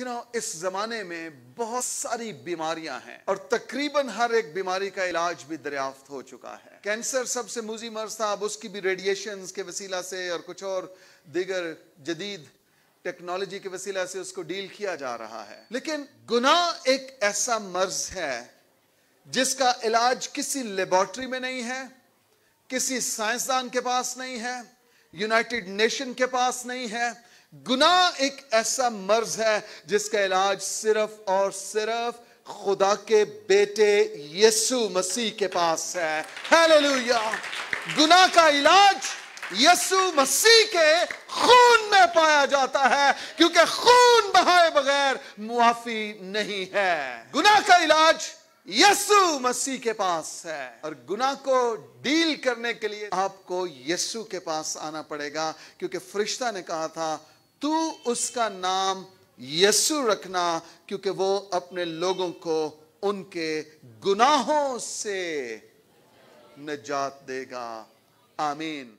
اس زمانے میں بہت ساری بیماریاں ہیں اور تقریباً ہر ایک بیماری کا علاج بھی دریافت ہو چکا ہے۔ کینسر سب سے موذی مرض تھا، اب اس کی بھی ریڈیشنز کے وسیلہ سے اور کچھ اور دیگر جدید ٹیکنالوجی کے وسیلہ سے اس کو ڈیل کیا جا رہا ہے۔ لیکن گناہ ایک ایسا مرض ہے جس کا علاج کسی لیبارٹری میں نہیں ہے، کسی سائنسدان کے پاس نہیں ہے، یونائٹڈ نیشن کے پاس نہیں ہے۔ گناہ ایک ایسا مرض ہے جس کا علاج صرف اور صرف خدا کے بیٹے یسوع مسیح کے پاس ہے۔ ہیلیلویا! گناہ کا علاج یسوع مسیح کے خون میں پایا جاتا ہے، کیونکہ خون بہائے بغیر معافی نہیں ہے۔ گناہ کا علاج یسوع مسیح کے پاس ہے، اور گناہ کو ڈیل کرنے کے لیے آپ کو یسوع کے پاس آنا پڑے گا، کیونکہ فرشتہ نے کہا تھا تو اس کا نام یسوع رکھنا، کیونکہ وہ اپنے لوگوں کو ان کے گناہوں سے نجات دے گا۔ آمین۔